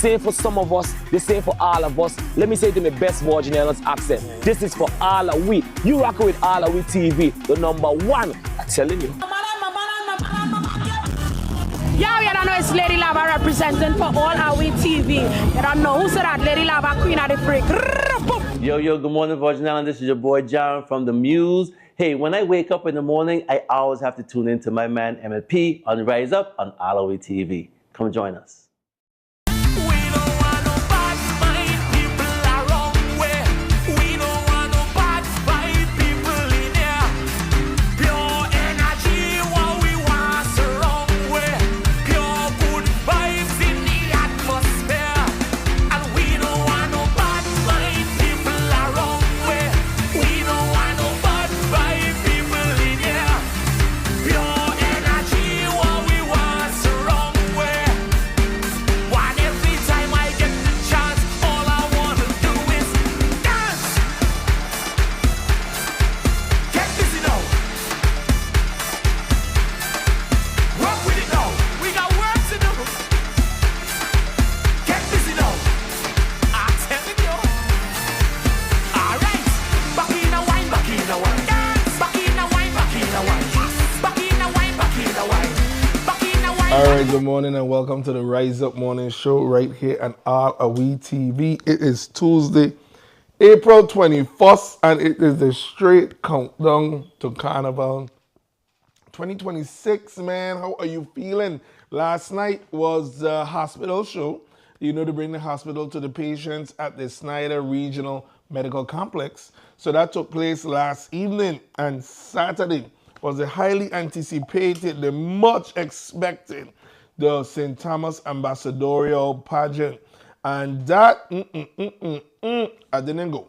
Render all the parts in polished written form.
same for some of us, the same for all of us. Let me say it in my best Virginian accent. This is for all of we. You rock with AllAhWeTV, the #1. I'm telling you. Yeah, you don't know it's Lady Lava representing for AllAhWeTV. You don't know who said that Lady Lava, Queen of the Freak. Yo, good morning, Virgin Island. This is your boy, Jaron from The Muse. Hey, when I wake up in the morning, I always have to tune in to my man, MLP, on Rise Up on AllAhWeTV. Come join us. Alright, good morning and welcome to the Rise Up Morning Show right here on AllAhWeTV. It is Tuesday, April 21st, and it is the straight countdown to Carnival 2026, man. How are you feeling? Last night was the hospital show. You know, to bring the hospital to the patients at the Snyder Regional Medical Complex. So that took place last evening, and Saturday was the highly anticipated, the much expected, the St. Thomas Ambassadorial Pageant. And that, I didn't go.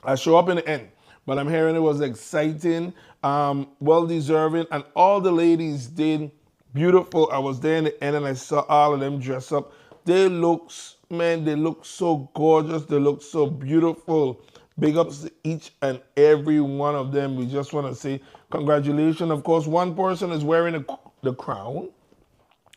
I show up in the end, but I'm hearing it was exciting, well-deserving, and all the ladies did beautiful. I was there in the end and I saw all of them dress up. They look, man, they look so gorgeous. They look so beautiful. Big ups to each and every one of them. We just want to say congratulations. Of course, one person is wearing the crown,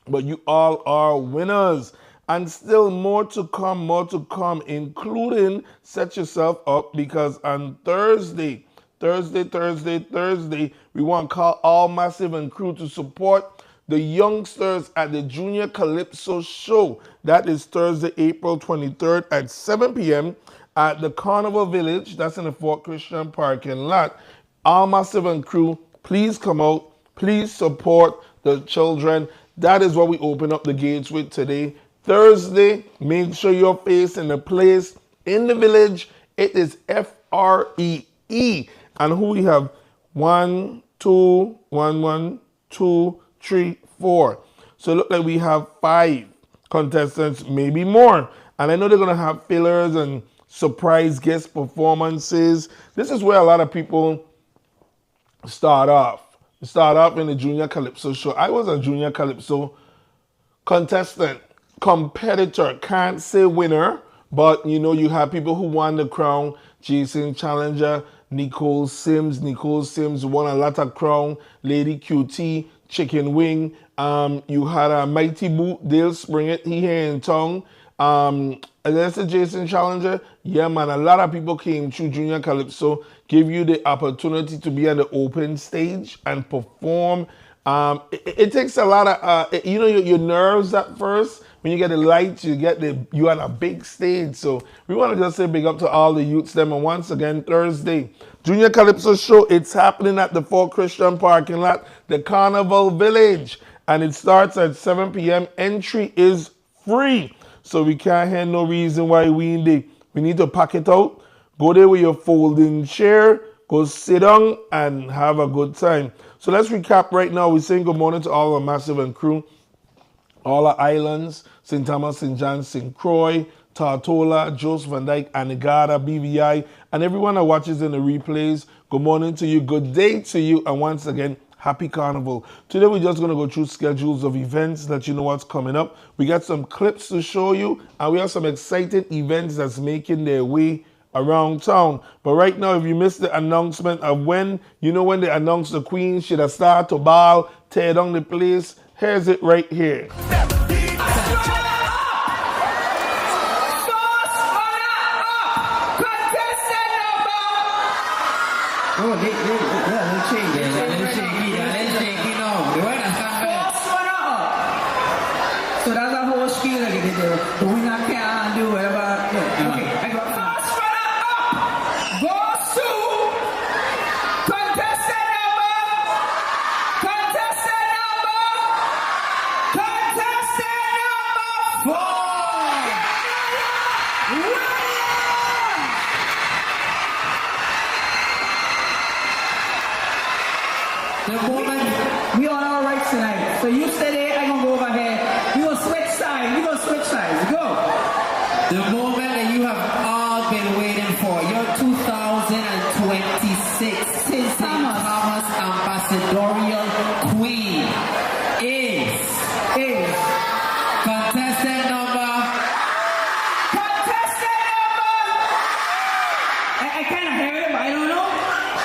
but you all are winners. And still more to come, including set yourself up because on Thursday, we want to call all Massive and crew to support the youngsters at the Junior Calypso show. That is Thursday, April 23rd at 7 p.m. at the Carnival Village. That's in the Fort Christian parking lot. All Massive and crew, please come out. Please support the children. That is what we open up the gates with today. Thursday, make sure you're facing the place in the village. It is FREE. And who we have? 1, 2, 1, 1, 2, 3, 4. So it looks like we have 5 contestants, maybe more. And I know they're going to have fillers and surprise guest performances. This is where a lot of people start off. Start off in the Junior Calypso show. I was a Junior Calypso contestant, competitor, can't say winner, but you know, you have people who won the crown. Jason Challenger, Nicole Sims won a lot of crown. Lady QT, Chicken Wing. You had a Mighty Boot, Dale Springett, he here in town. And that's the Jason Challenger. Yeah, man, a lot of people came through Junior Calypso, give you the opportunity to be on the open stage and perform. It takes a lot of, you know, your nerves at first. When you get the lights, you're on a big stage. So we want to just say big up to all the youths them. And once again, Thursday, Junior Calypso show, it's happening at the Fort Christian parking lot, the Carnival Village. And it starts at 7 p.m. Entry is free. So we can't have no reason why we need to pack it out. Go there with your folding chair, go sit down and have a good time. So let's recap right now. We're saying good morning to all our Massive and crew, all our islands, St. Thomas, St. John, St. Croix, Tartola, Joseph Van Dyke, Anegada, BVI, and everyone that watches in the replays. Good morning to you, good day to you, and once again, happy Carnival. Today we're just going to go through schedules of events, let you know what's coming up. We got some clips to show you, and we have some exciting events that's making their way around town. But right now, if you missed the announcement of when they announced the Queen should have started to ball, tear down the place, here's it right here. So that's a whole spiel that you did there. The winner can do whatever. Okay, I got first runner up goes to contestant number 4. The moment we on our rights tonight. So you stay there, I'm gonna go over here. We gonna switch sides. Go. The moment that you have all been waiting for, your 2026 St. Thomas Ambassadorial Queen is contestant number. I kind of heard it, but I don't know.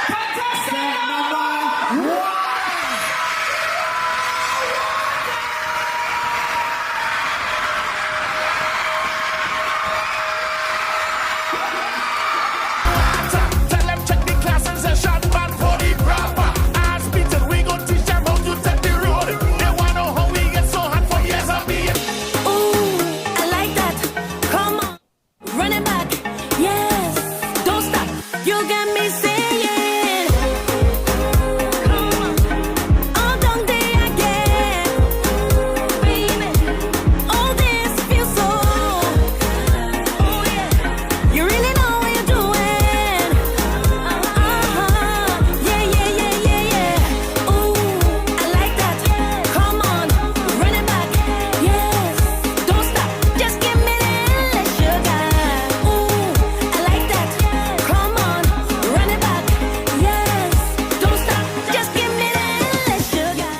Contestant number 1. Tell them check the class and session man for the proper. Ask Peter, we gon' teach them how to set the road. They wanna know how we get so hot for years and years. Ooh, I like that. Come on, run it back. Yes, don't stop. You got me saying, come on, all done day again, baby. All this feels so. Oh yeah, you really know what you're doing. Yeah. Ooh, I like that. Come on, run it back. Yes, don't stop. Just give me that sugar. Ooh, I like that. Come on, run it back. Yes, don't stop. Just give me that sugar.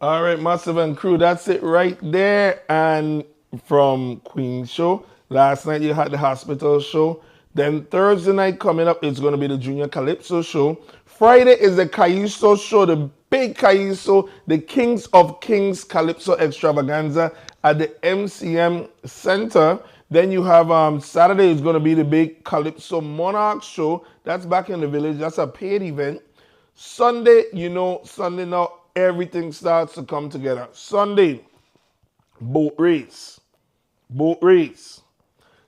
All right, Massive and crew, that's it right there. And from Queen's show, last night you had the hospital show. Then Thursday night coming up, it's going to be the Junior Calypso show. Friday is the Calypso show, the big Calypso, the Kings of Kings Calypso extravaganza at the MCM Center. Then you have Saturday is going to be the big Calypso Monarch show. That's back in the village. That's a paid event. Sunday, Sunday now everything starts to come together. Sunday, boat race,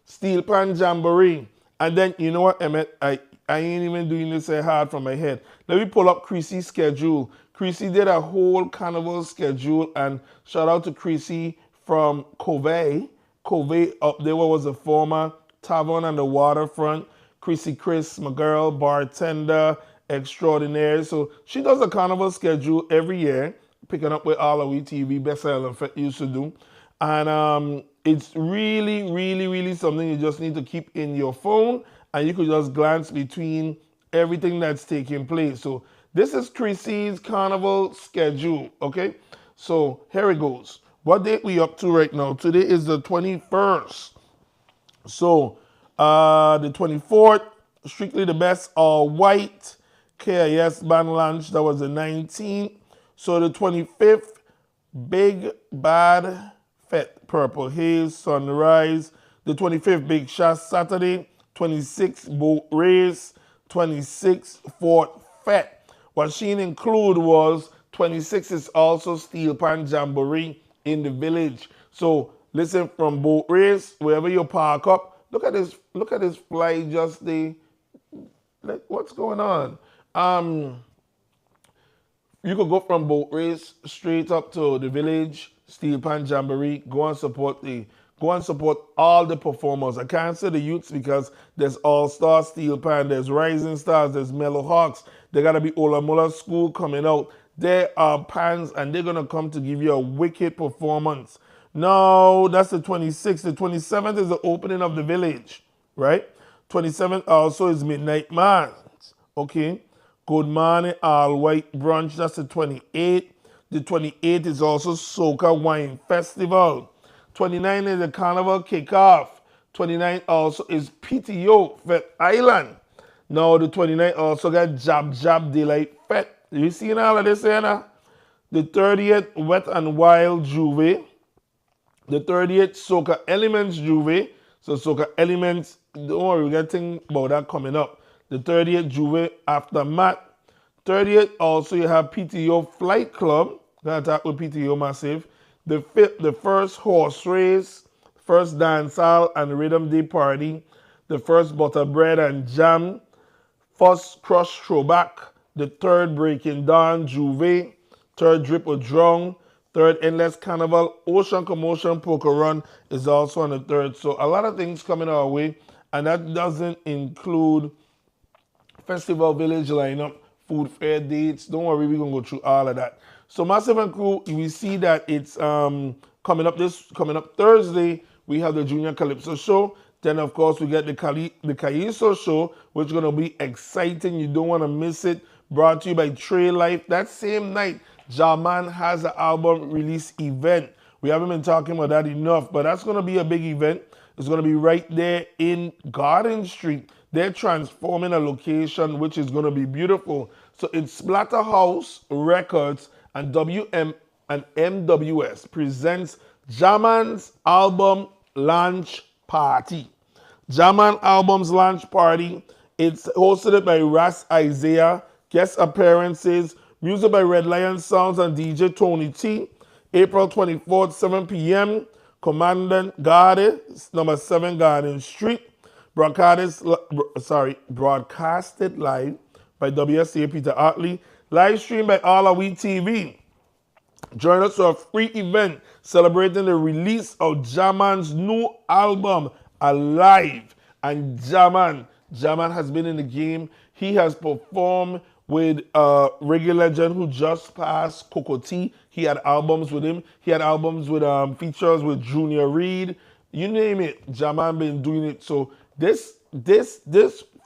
steel pan jamboree. And then, you know what, Emmett, I ain't even doing this hard from my head. Let me pull up Chrissy's schedule. Chrissy did a whole carnival schedule, and shout out to Chrissy from Covey. Covey up there was a former tavern on the waterfront. Chrissy Chris, my girl, bartender extraordinaire. So she does a carnival schedule every year, picking up with AllAhWeTV, best Ellen used to do. And it's really, really, really something you just need to keep in your phone, and you could just glance between everything that's taking place. So this is Chrissy's carnival schedule, okay? So here it goes. What date we up to right now? Today is the 21st. So the 24th, Strictly the Best, all white, KIS band lunch, that was the 19th. So the 25th, Big Bad Fete, Purple Haze, Sunrise. The 25th, Big Shot Saturday. 26th, Boat Race. 26th, Fort Fete. What she didn't include was 26th is also Steel Pan Jamboree in the village. So listen, from Boat Race, wherever you park up, look at this fly just the, like, what's going on? You could go from Boat Race straight up to the village, Steel Pan Jamboree, go and support all the performers. I can't say the youths because there's All Star Steel Pan, there's Rising Stars, there's Mellow Hawks. They gotta be Ola Mula School coming out. There are pans and they're gonna come to give you a wicked performance. No, that's the 26th. The 27th is the opening of the village, right? 27th also is Midnight Mass, okay? Good Morning All White Brunch, that's the 28th. The 28th is also Soca Wine Festival. 29th is the Carnival Kickoff. 29th also is PTO, Fete Island. Now the 29th also got Jab Jab Daylight Fete. You seen all of this here now? The 30th, Wet and Wild Juve. The 30th, Soca Elements Juve. So Soca Elements, don't worry, we got thing about that coming up. The 30th, Juve Aftermath. 30th, also you have PTO Flight Club. Gonna talk with PTO Massive. The first horse race, first dancehall and rhythm day party, the first butter bread and jam, first crush throwback, the third breaking dawn Juve, third drip or drong, third endless carnival, ocean commotion poker run is also on the third. So a lot of things coming our way, and that doesn't include festival village lineup, food fair dates. Don't worry, we're gonna go through all of that. So Massive and Crew, we see that it's coming up Thursday. We have the Junior Calypso show. Then of course we get the Kaiso show, which is gonna be exciting. You don't want to miss it. Brought to you by Trey Life. That same night, Jaman has an album release event. We haven't been talking about that enough, but that's gonna be a big event. It's gonna be right there in Garden Street. They're transforming a location, which is gonna be beautiful. So it's Splatterhouse Records and WM and MWS presents Jaman's album launch party. Jaman album's launch party. It's hosted by Ras Isaiah. Guest appearances, music by Red Lion Sounds and DJ Tony T. April 24th, 7 p.m. Commandant Garden, number 7 Garden Street. Broadcasted live by WSA Peter Hartley. Live stream by AllAhWeTV. Join us for a free event celebrating the release of Jaman's new album, Alive. And Jaman has been in the game. He has performed with a reggae legend who just passed, Coco T. He had albums with him. He had albums with features with Junior Reid. You name it, Jaman been doing it. So this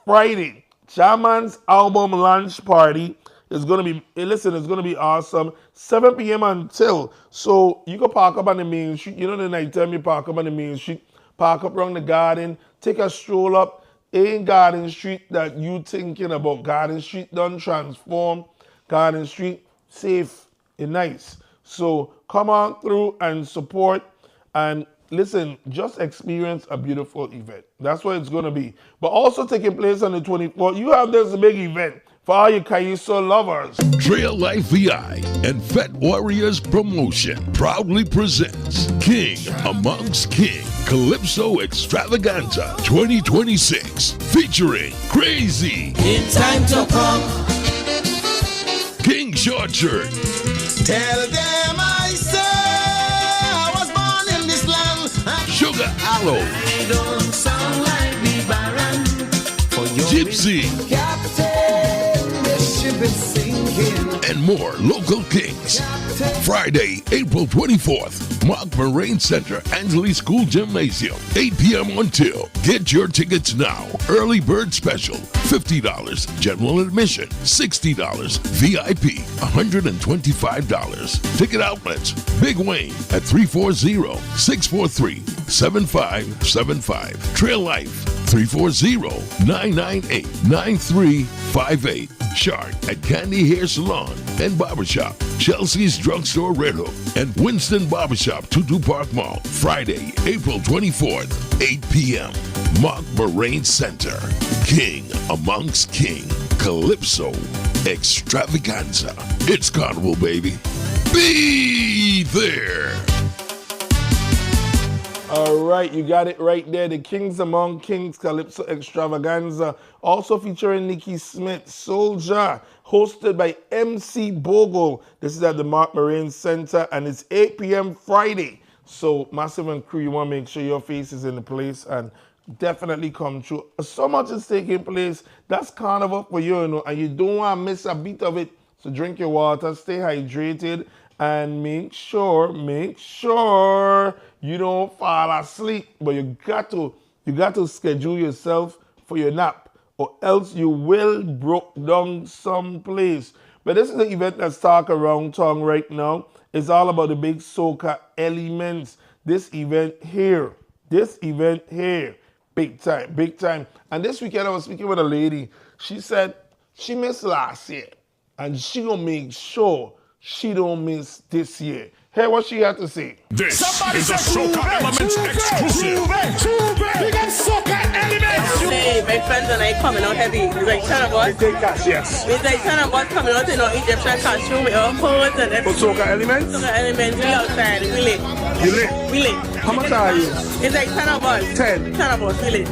Friday, Jaman's album launch party is gonna be, it's gonna be awesome. 7 p.m. until. So you can park up on the main street. You know the night time you park up on the main street, park up around the garden, take a stroll up in Garden Street that you thinking about. Garden Street done transform. Garden Street safe and nice. So come on through and support and listen, just experience a beautiful event. That's what it's going to be. But also taking place on the 24th, you have this big event for all you Kaiso lovers. Trail Life VI and Fet Warriors Promotion proudly presents King Amongst King Calypso Extravaganza 2026 featuring Crazy, In time to come, King Short Shirt, tell them I say I was born in this land. Sugar Aloe, I don't sound like the Baron. For your Gypsy, captain, this ship is sinking. and more local kings. Friday, April 24th, Mark Moraine Center, Ansley School Gymnasium, 8 p.m. until. Get your tickets now. Early bird special, $50. General admission, $60. VIP, $125. Ticket outlets, Big Wayne at 340-643-7575. Trail Life, 340-998-9358. Shark at Candy Hair Salon and Barbershop, Chelsea's Drugstore Red Hook, and Winston Barbershop, Tutu Park Mall. Friday, April 24th, 8 p.m. Mark Moraine Center. King Amongst King Calypso Extravaganza. It's Carnival, baby. Be there. All right, you got it right there. The Kings Among Kings Calypso Extravaganza, also featuring Nikki Smith, Soldier, hosted by MC Bogle. This is at the Mark Moraine Center, and it's 8 p.m. Friday. So, Massive and Crew, you want to make sure your face is in the place and definitely come through. So much is taking place. That's carnival for you, and you don't want to miss a bit of it. So drink your water, stay hydrated, and make sure you don't fall asleep. But you got to schedule yourself for your nap, or else you will broke down someplace. But this is the event that's talk around town right now. It's all about the big soca elements. This event here, big time. And this weekend I was speaking with a lady. She said she missed last year, and she gonna make sure she don't miss this year. Hear what she had to say. This is a Soca Elements exclusive. Make different than like coming out heavy. It's like China boss. They take cash, yes. It's like China boss coming out in our Egyptian costume with our clothes and For everything. soca elements? Soca elements, we outside, we lit. You lit? We lit. How much are you? It's like China boss. 10. China boss, we lit.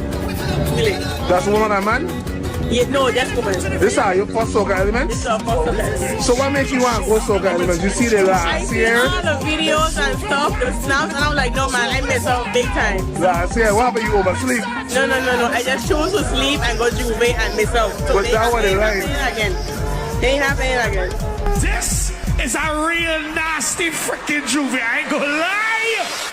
We lit. That's woman and man? Yeah, no, just women. This are your first soca elements? It's our first Soca elements. So what makes you want to go soca elements? You see the I last see year? all the videos and stuff, the snaps, and I'm like, no man, I miss out big time. Last year, what happened? You oversleep? No. I just chose to sleep and go juve and miss out. So But that one is right. They ain't happening again. This is a real nasty freaking juvie. I ain't gonna lie.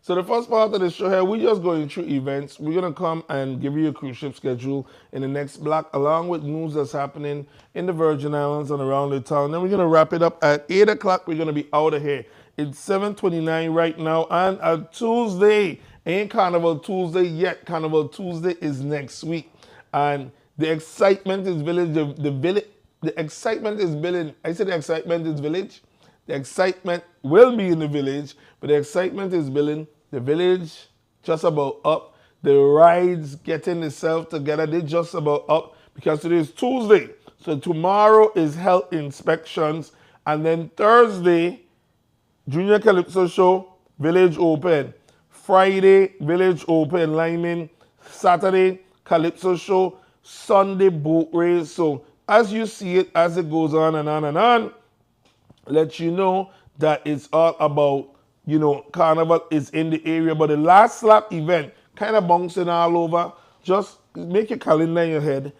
So the first part of the show here, we're just going through events. We're going to come and give you a cruise ship schedule in the next block, along with news that's happening in the Virgin Islands and around the town. Then we're going to wrap it up at 8 o'clock. We're going to be out of here. It's 7:29 right now, and a Tuesday. Ain't Carnival Tuesday yet. Carnival Tuesday is next week. And the excitement is village. The excitement is building. I said the excitement is village. The excitement will be in the village, but the excitement is building. The village just about up. The rides getting itself together. They just about up because today is Tuesday. So tomorrow is health inspections. And then Thursday, Junior Calypso Show, Village Open. Friday, Village Open, Lyman. Saturday, Calypso Show. Sunday, boat race. So as you see it, as it goes on and on and on, let you know that it's all about, Carnival is in the area. But the last slap event, kind of bouncing all over, just make your calendar in your head,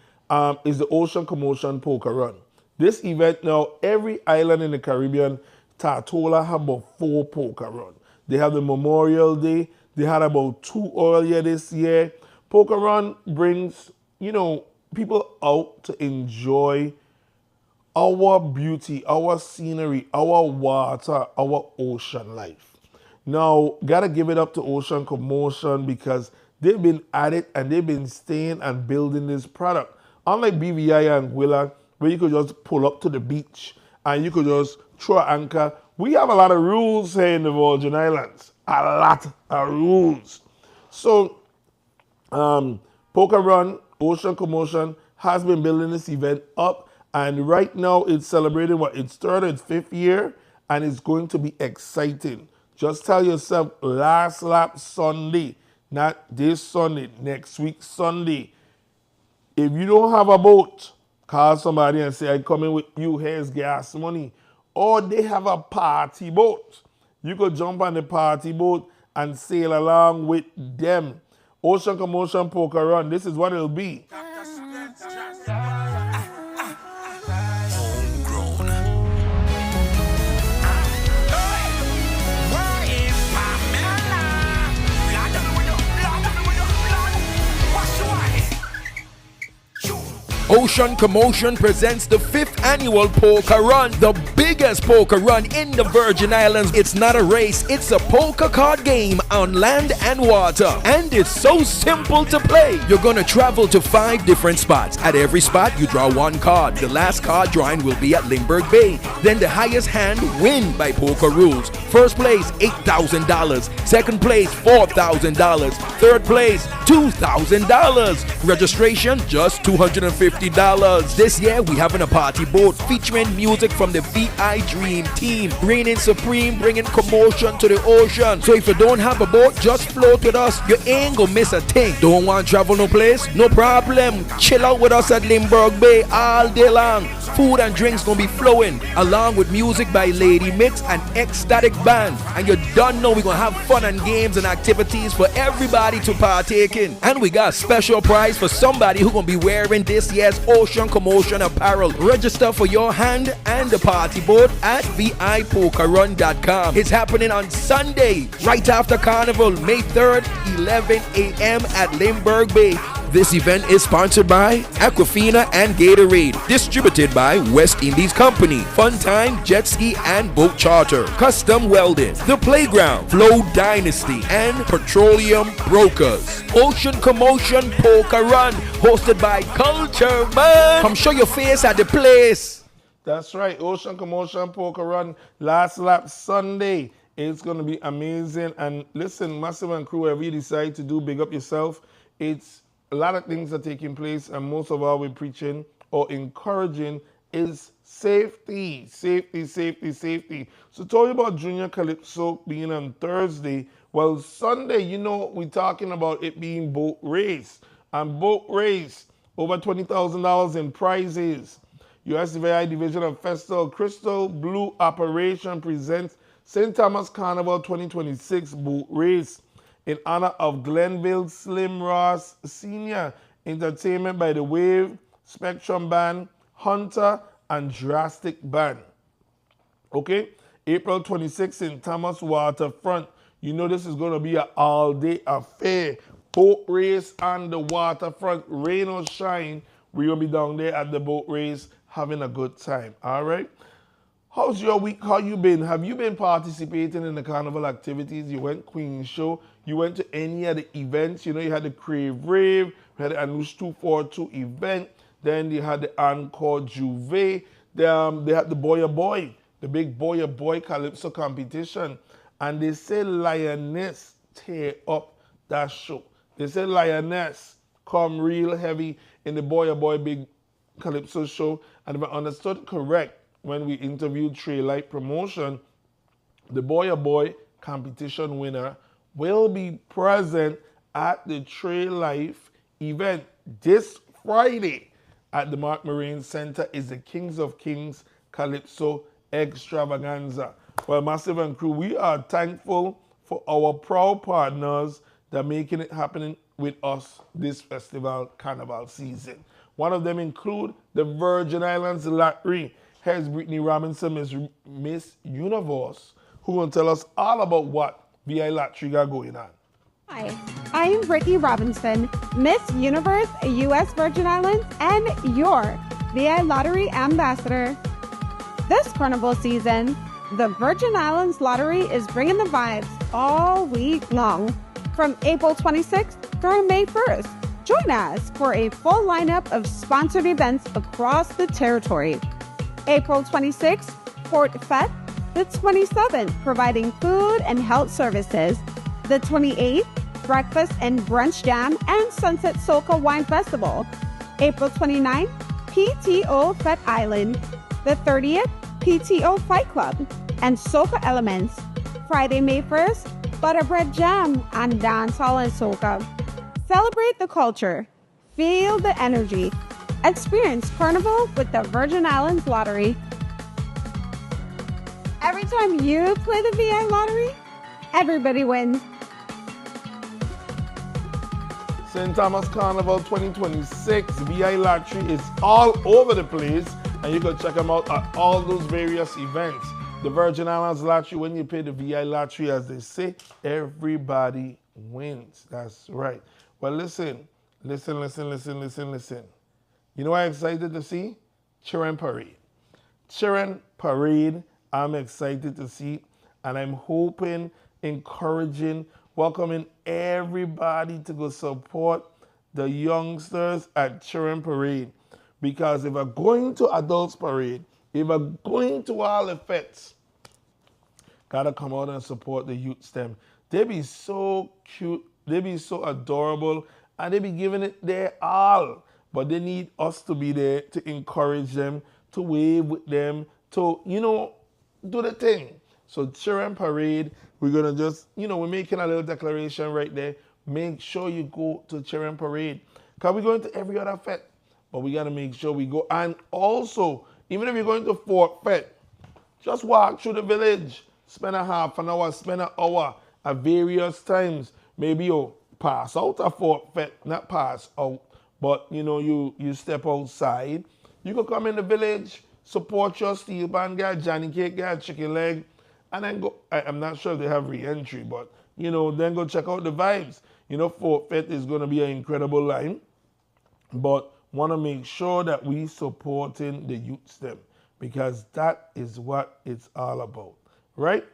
is the Ocean Commotion Poker Run. This event now, every island in the Caribbean, Tortola have about 4 poker run. They have the Memorial Day. They had about 2 earlier this year. Poker Run brings, people out to enjoy our beauty, our scenery, our water, our ocean life. Now, gotta give it up to Ocean Commotion because they've been at it and they've been staying and building this product. Unlike BVI and Willa, where you could just pull up to the beach and you could just throw an anchor, we have a lot of rules here in the Virgin Islands. A lot of rules. So, Poker Run, Ocean Commotion has been building this event up, and right now it's celebrating its 3rd and 5th year, and it's going to be exciting. Just tell yourself, last lap Sunday, not this Sunday, next week Sunday. If you don't have a boat, call somebody and say, I'm coming with you, here's gas money. Or they have a party boat. You could jump on the party boat and sail along with them. Ocean Commotion Poker Run, this is what it'll be. Ocean Commotion presents the 5th annual Poker Run, the biggest poker run in the Virgin Islands. It's not a race, it's a poker card game on land and water. And it's so simple to play. You're gonna travel to 5 different spots. At every spot, you draw 1 card. The last card drawing will be at Limburg Bay. Then the highest hand win by poker rules. First place, $8,000. Second place, $4,000. Third place, $2,000. Registration, just $250. This year we having a party boat featuring music from the VI Dream Team, reigning supreme, bringing commotion to the ocean. So if you don't have a boat, just float with us. You ain't gonna miss a thing. Don't want to travel no place? No problem. Chill out with us at Limburg Bay all day long. Food and drinks gonna be flowing, along with music by Lady Mix and Ecstatic Band. And you don't know we're gonna have fun and games and activities for everybody to partake in. And we got a special prize for somebody who gonna be wearing this year's Ocean Commotion apparel. Register for your hand and the party boat at vipokerrun.com. It's happening on Sunday, right after Carnival, May 3rd, 11 a.m. at Limburg Bay. This event is sponsored by Aquafina and Gatorade, distributed by West Indies Company, Fun Time, Jet Ski and Boat Charter, Custom Welding, The Playground, Flow Dynasty, and Petroleum Brokers. Ocean Commotion Poker Run, hosted by Culture Man. Come show your face at the place. That's right, Ocean Commotion Poker Run, last lap Sunday. It's going to be amazing. And listen, Massive and crew, whatever you decide to do, big up yourself. It's a lot of things are taking place, and most of all we're preaching or encouraging is safety, safety, safety, safety. So tell you about Junior Calypso being on Thursday. Well, Sunday, you know, we're talking about it being boat race. And boat race, over $20,000 in prizes. USVI Division of Festival Crystal Blue Operation presents St. Thomas Carnival 2026 boat race in honor of Glenville Slim Ross Sr. Entertainment by the Wave, Spectrum Band, Hunter, and Drastic Band. Okay? April 26th in Thomas Waterfront. You know this is going to be an all-day affair. Boat race on the waterfront. Rain or shine, we're going to be down there at the boat race having a good time. All right? How's your week? How you been? Have you been participating in the carnival activities? You went Queen's Show. You went to any of the events. You know, you had the Crave Rave. You had the Anush 242 event. Then you had the Encore Juve. They had the Boy Boy, the big Boy Boy Calypso competition. And they say Lioness tear up that show. They say Lioness come real heavy in the Boy Boy Big Calypso show. And if I understood correct, when we interviewed Trey Light Promotion, the Boy competition winner will be present at the Trey Life event this Friday at the Mark Marine Center. Is the Kings of Kings Calypso Extravaganza. Well, Massive and crew, we are thankful for our proud partners that are making it happening with us this festival carnival season. One of them include the Virgin Islands Lottery. Here's Brittany Robinson, Miss Universe, who will tell us all about what VI Lottery got going on. Hi, I am Brittany Robinson, Miss Universe, U.S. Virgin Islands, and your VI Lottery Ambassador. This carnival season, the Virgin Islands Lottery is bringing the vibes all week long, from April 26th through May 1st. Join us for a full lineup of sponsored events across the territory. April 26th, Port Fête. The 27th, providing food and health services. The 28th, Breakfast and Brunch Jam and Sunset Soca Wine Festival. April 29th, PTO Fête Island. The 30th, PTO Fight Club and Soca Elements. Friday, May 1st, Butterbread Jam and Dancehall and Soca. Celebrate the culture. Feel the energy. Experience Carnival with the Virgin Islands Lottery. Every time you play the VI Lottery, everybody wins. St. Thomas Carnival 2026 VI Lottery is all over the place, and you can check them out at all those various events. The Virgin Islands Lottery, when you pay the VI Lottery, as they say, everybody wins. That's right. Well, listen. You know what I'm excited to see? Children Parade. Children Parade, I'm excited to see, and I'm hoping, encouraging, welcoming everybody to go support the youngsters at Children Parade. Because if we're going to Adults Parade, if we're going to all the fetes, gotta come out and support the youth STEM. They be so cute, they be so adorable, and they be giving it their all. But they need us to be there to encourage them, to wave with them, to, you know, do the thing. So Children Parade, we're gonna just, you know, we're making a little declaration right there. Make sure you go to Children Parade. Because we're going to every other fete, but we gotta make sure we go. And also, even if you're going to Fort Fete, just walk through the village. Spend a half an hour, spend an hour at various times. Maybe you pass out at Fort Fete, not pass out, but you know, you step outside. You can come in the village, support your steel band guy, Johnny Cake guy, Chicken Leg, and then go. I'm not sure if they have re-entry, but you know, then go check out the vibes. You know, Fort Fete is going to be an incredible line, but want to make sure that we supporting the youth STEM, because that is what it's all about, right?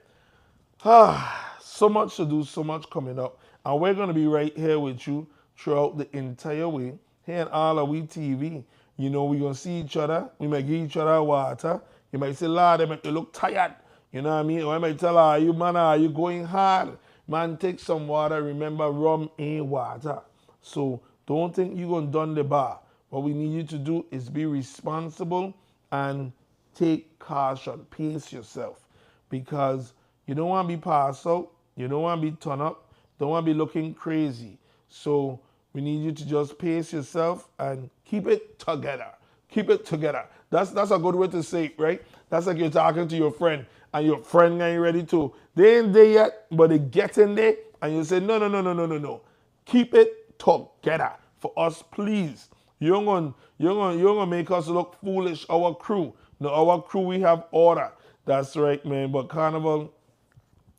So much to do, so much coming up, and we're going to be right here with you throughout the entire way here on AllAhWeTV. You know, we're going to see each other. We might give each other water. You might say, Lord, they make you look tired. You know what I mean? Or I might tell her, you man, are you going hard? Man, take some water. Remember, rum ain't water. So Don't think you're going to done the bar. What we need you to do is be responsible and take caution. Pace yourself. Because you don't want to be passed out. You don't want to be turned up. Don't want to be looking crazy. So we need you to just pace yourself and keep it together. Keep it together. That's a good way to say it, right? That's like you're talking to your friend and your friend ain't ready to. They ain't there yet, but they get in there and you say, no. Keep it together for us, please. You're gonna make us look foolish, our crew. No, our crew, we have order. That's right, man. But Carnival,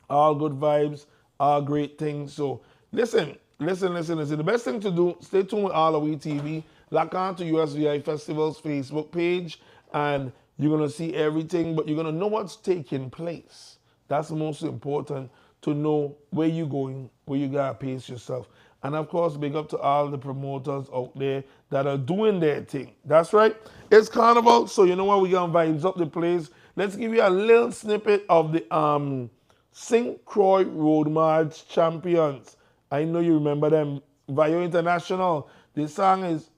all good vibes, all great things. So listen. The best thing to do, stay tuned with AllAhWeTV. Log on to USVI Festival's Facebook page and you're going to see everything, but you're going to know what's taking place. That's the most important, to know where you're going, where you got to pace yourself. And of course, big up to all the promoters out there that are doing their thing. That's right. It's Carnival, so you know what? We're going to vibes up the place. Let's give you a little snippet of the St. Croix Road March champions. I know you remember them. Vaio International. The song is,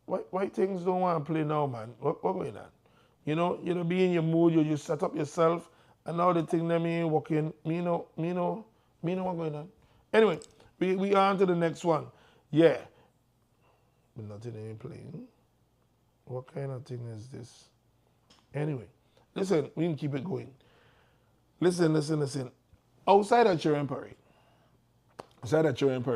why things don't want to play now, man? What going on? You know, be in your mood, you set up yourself, and now the thing that me ain't working. Me know what going on. Anyway, we on to the next one. Yeah. But nothing ain't playing. What kind of thing is this? Anyway, listen, we can keep it going. Listen. Outside of Cherry Parade,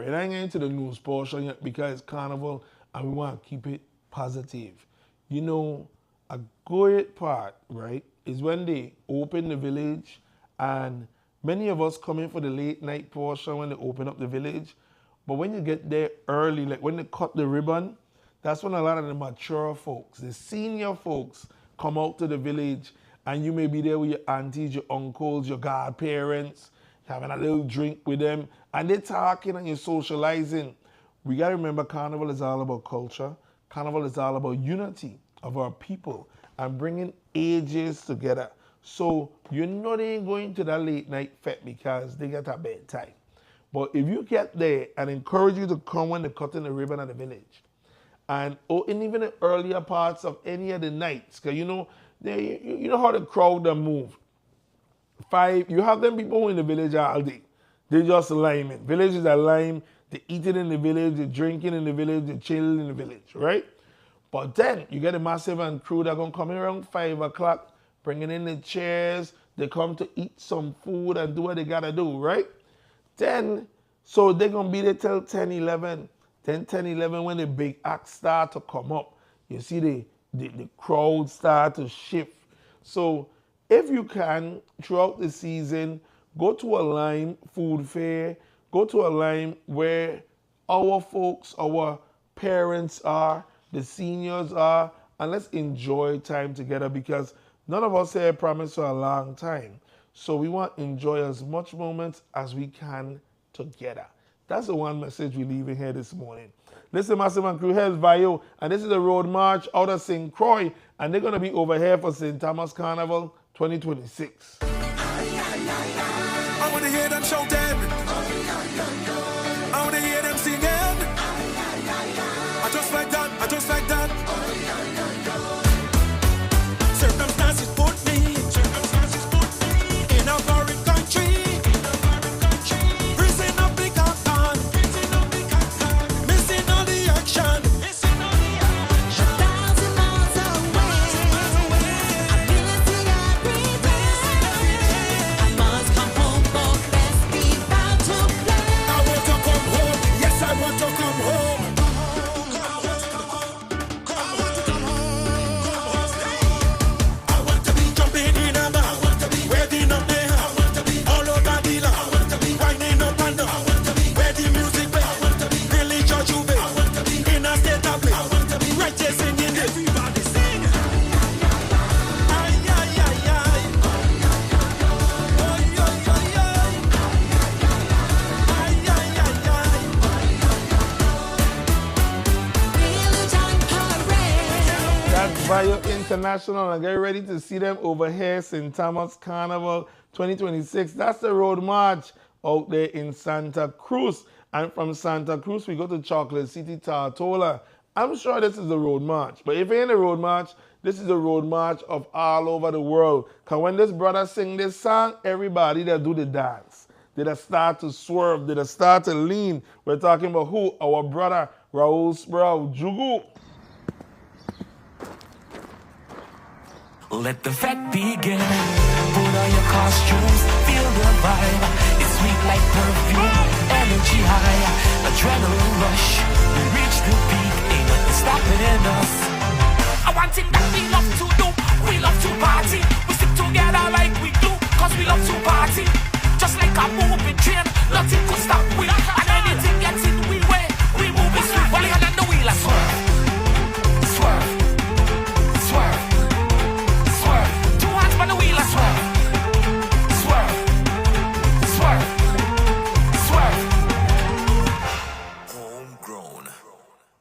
and I ain't getting into the news portion yet because it's Carnival and we want to keep it positive. You know, a good part, right, is when they open the village and many of us come in for the late night portion when they open up the village. But when you get there early, like when they cut the ribbon, that's when a lot of the mature folks, the senior folks, come out to the village and you may be there with your aunties, your uncles, your godparents, having a little drink with them, and they're talking and you're socializing. We got to remember Carnival is all about culture. Carnival is all about unity of our people and bringing ages together. So you're not even going to that late night fete because they get a bedtime. But if you get there and encourage you to come when they're cutting the ribbon at the village, and even the earlier parts of any of the nights, because you know how the crowd them move. You have them people in the village all day. They just liming. Villages are lime. They eat it in the village. They drinking in the village. They chill in the village, right? But then you get a massive and crew that going to come in around 5 o'clock, bringing in the chairs. They come to eat some food and do what they got to do, right? Then, so they're going to be there till 10, 11. Then 10, 11 when the big acts start to come up. You see the crowd start to shift. So if you can, throughout the season, go to a Lime food fair, go to a Lime where our folks, our parents are, the seniors are, and let's enjoy time together because none of us here promised for a long time. So we want to enjoy as much moments as we can together. That's the one message we're leaving here this morning. Listen, Massive and Crew, here's Vaio, and this is the road march out of St. Croix, and they're going to be over here for St. Thomas Carnival 2026. I want to hear them shouting. I want to hear them singing. I just like that. Circumstances put me in a foreign country. Prison of the captain. Missing all the action. 1,000 miles away. I feel it till every day. I must come home for best be about to play. I want to come home. Yes, I want to come home. I want to be jumping in and out. Wedding up there. All over the land. Winding up and down. Where the music play. Village or Juve. In a state of play. Right there singing it. Everybody sing. Ay, ay, ay, ay. Ay, ay, ay, ay. Ay, ay, ay, ay. Village on parade. That's Vaio International, and get ready to see them over here, St. Thomas Carnival 2026. That's the road march. out there in Santa Cruz. And from Santa Cruz, we go to Chocolate City, Tartola. I'm sure this is a road march, but if it ain't a road march, this is a road march of all over the world. Because when this brother sing this song, everybody that do the dance. Did I start to swerve? Did I start to lean? We're talking about who? Our brother, Raul Sproul, Jugu. Let the fete begin. Put on your costumes, feel the vibe. It's sweet like perfume, energy high, adrenaline rush. We reach the peak, ain't nothing stopping us. I want it that we love to do, we love to party. We stick together like we do, cause we love to party. Just like a moving train, nothing could stop we. And anything gets in we way, we move it sweet. Only hand on the wheel, I swerve, swerve, swerve. On the wheel, I swerve, swerve, swerve, swerve. Homegrown.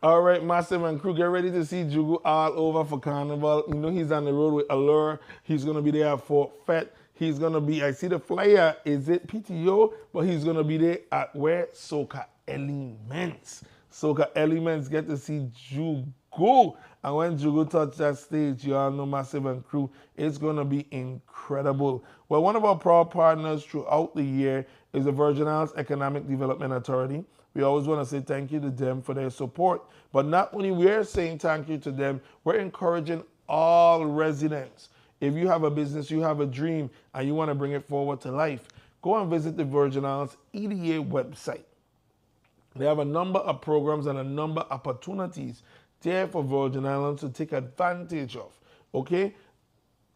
All right, Massive and crew, get ready to see Jugu all over for Carnival. You know he's on the road with Allure. He's going to be there for Fete. He's going to be, I see the flyer, is it PTO? But he's going to be there at where? Soca Elements. Soca Elements, get to see Jugu. And when Jugu touch that stage, you all know Massive and crew, it's going to be incredible. Well, one of our proud partners throughout the year is the Virgin Islands Economic Development Authority. We always want to say thank you to them for their support. But not only we're saying thank you to them, we're encouraging all residents. If you have a business, you have a dream, and you want to bring it forward to life, go and visit the Virgin Islands EDA website. They have a number of programs and a number of opportunities there for Virgin Islands to take advantage of. Okay?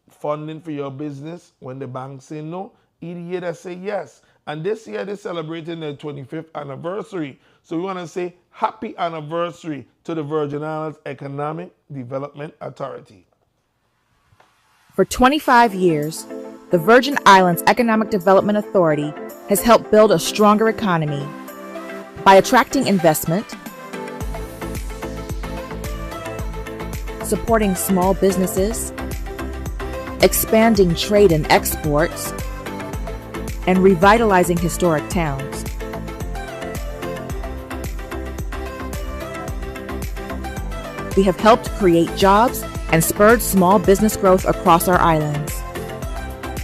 Funding for your business, when the banks say no, EDA that say yes. And this year they're celebrating their 25th anniversary. So we want to say happy anniversary to the Virgin Islands Economic Development Authority. For 25 years, the Virgin Islands Economic Development Authority has helped build a stronger economy by attracting investment, supporting small businesses, expanding trade and exports, and revitalizing historic towns. We have helped create jobs and spurred small business growth across our islands.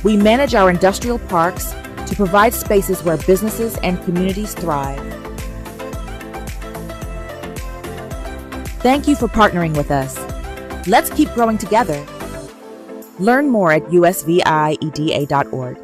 We manage our industrial parks to provide spaces where businesses and communities thrive. Thank you for partnering with us. Let's keep growing together. Learn more at usvieda.org.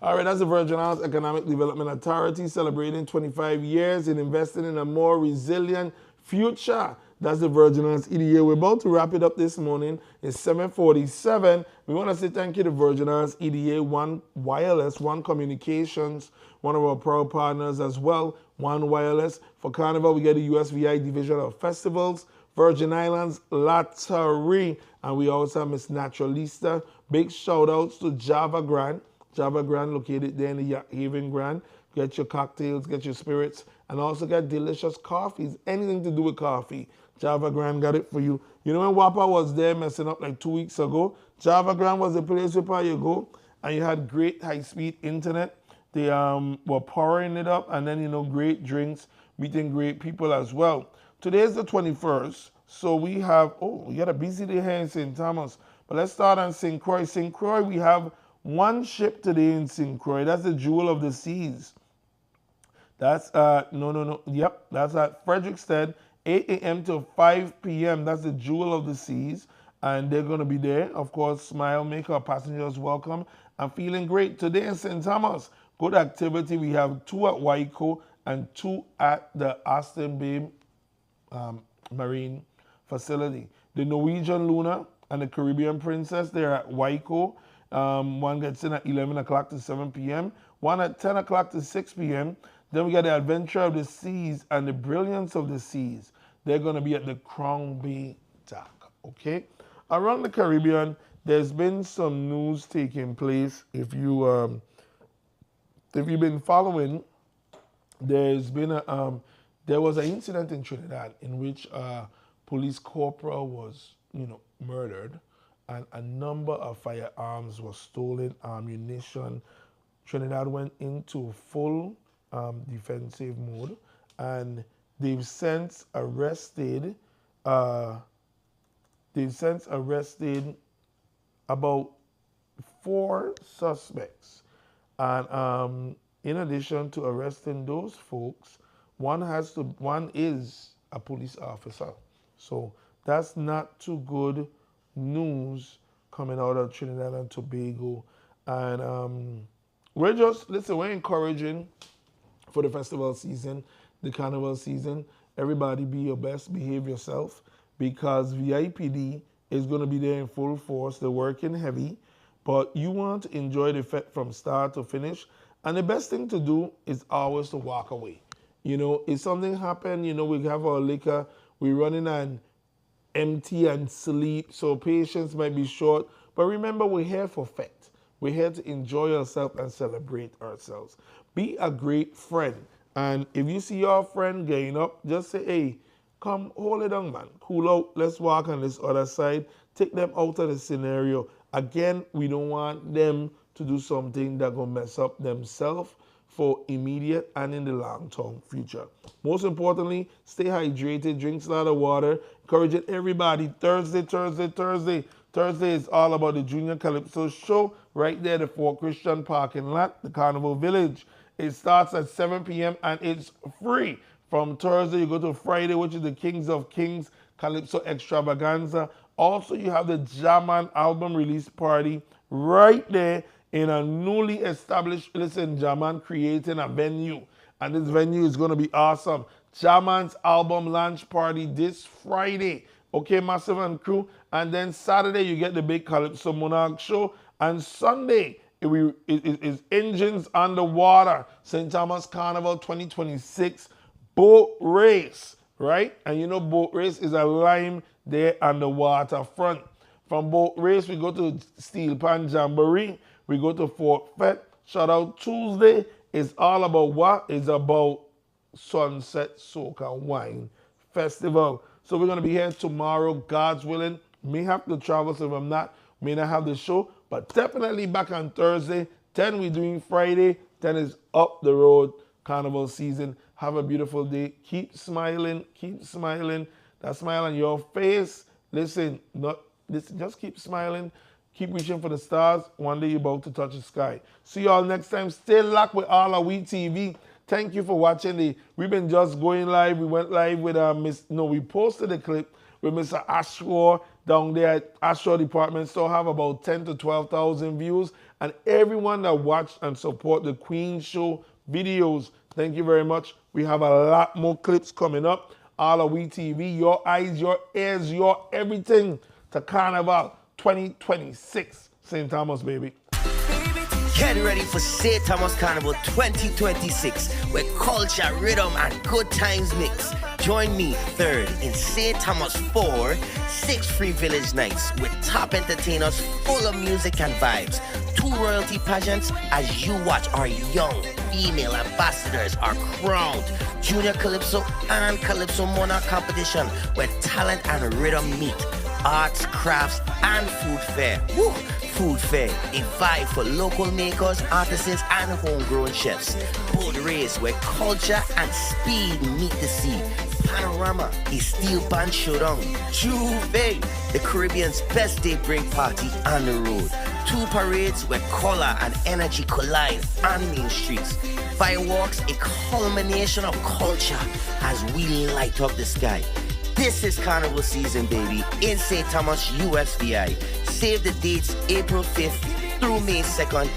All right, that's the Virgin Islands Economic Development Authority celebrating 25 years in investing in a more resilient future. That's the Virgin Islands EDA. We're about to wrap it up this morning. It's 7:47. We want to say thank you to Virgin Islands EDA, One Wireless, One Communications, one of our proud partners as well, One Wireless. For Carnival, we get the USVI Division of Festivals, Virgin Islands Lottery, and we also have Miss Naturalista. Big shout outs to Java Grand. Java Grand located there in the Yacht Haven Grand. Get your cocktails, get your spirits, and also get delicious coffees. Anything to do with coffee, Java Grand got it for you. You know when Wapa was there messing up like 2 weeks ago, Java Grand was the place where you go, and you had great high-speed internet. They were powering it up, and then, you know, great drinks, meeting great people as well. Today is the 21st, so we have, we got a busy day here in St. Thomas. But let's start on St. Croix. St. Croix, we have one ship today in St. Croix. That's the Jewel of the Seas. That's, that's at Frederickstead, 8 a.m. to 5 p.m. That's the Jewel of the Seas. And they're going to be there. Of course, smile, make our passengers welcome. I'm feeling great. Today in St. Thomas, good activity. We have 2 at Waiko and 2 at the Aston Bay Marine Facility. The Norwegian Luna and the Caribbean Princess, they're at Waiko. One gets in at 11 o'clock to 7 p.m. One at 10 o'clock to 6 p.m. Then we got the Adventure of the Seas and the Brilliance of the Seas. They're going to be at the Crown Bay Dock, okay? Around the Caribbean, there's been some news taking place. If you've been following, there was an incident in Trinidad in which a police corporal was, murdered. and a number of firearms were stolen, ammunition. Trinidad went into full defensive mode, and they've since arrested about 4 suspects. And in addition to arresting those folks, one is a police officer. So that's not too good news coming out of Trinidad and Tobago. And we're encouraging for the festival season, the carnival season. Everybody be your best, behave yourself, because VIPD is going to be there in full force. They're working heavy, but you want to enjoy the fete from start to finish. And the best thing to do is always to walk away. You know, if something happened, you know, we have our liquor, we're running on empty and sleep, so patience might be short. But remember, we're here for fete. We're here to enjoy ourselves and celebrate ourselves. Be a great friend. And if you see your friend getting up, just say, hey, come, hold it down, man. Cool out. Let's walk on this other side. Take them out of the scenario. Again, we don't want them to do something that will mess up themselves for immediate and in the long-term future. Most importantly, stay hydrated, drink a lot of water. Encouraging everybody, Thursday is all about the Junior Calypso show right there at the Fort Christian parking lot, the Carnival Village. It starts at 7 p.m. and it's free. From Thursday, you go to Friday, which is the Kings of Kings Calypso Extravaganza. Also, you have the Jaman album release party right there in a newly established, Jaman creating a venue. And this venue is going to be awesome. Jaman's album launch party this Friday. Okay, Massive and crew. And then Saturday, you get the big Calypso Monarch show. And Sunday, it is Engines Underwater, St. Thomas Carnival 2026 boat race, right? And you know boat race is a lime there on the waterfront. From boat race, we go to Steel Pan Jamboree. We go to Fort Fete. Shout out Tuesday is all about what? It's about Sunset Soca Wine Festival. So we're going to be here tomorrow, God's willing. May have to travel, so if I'm not, may not have the show. But definitely back on Thursday. 10 we're doing Friday. 10 is up the road, carnival season. Have a beautiful day. Keep smiling. Keep smiling. That smile on your face. Listen, just keep smiling. Keep reaching for the stars. One day you're about to touch the sky. See you all next time. Stay locked with AllAhWeTV. Thank you for watching. We've been just going live. We went live with we posted a clip with Mr. Ashore down there at Ashore Department Store. Have about 10 to 12,000 views. And everyone that watched and support the Queen Show videos, thank you very much. We have a lot more clips coming up. AllAhWeTV, your eyes, your ears, your everything to Carnival 2026. St. Thomas, baby. Get ready for St. Thomas Carnival 2026, where culture, rhythm, and good times mix. Join me 3rd in St. Thomas 4, 6 free village nights with top entertainers full of music and vibes. 2 royalty pageants as you watch our young female ambassadors are crowned. Junior Calypso and Calypso Monarch competition where talent and rhythm meet. Arts, crafts, and food fair. Woo! Food fair, a vibe for local makers, artisans, and homegrown chefs. Boat race where culture and speed meet the sea. Panorama, a steel band showdown. Juve, the Caribbean's best day break party on the road. 2 parades where color and energy collide on main streets. Fireworks, a culmination of culture as we light up the sky. This is Carnival season, baby, in St. Thomas, USVI. Save the dates, April 5th through May 2nd.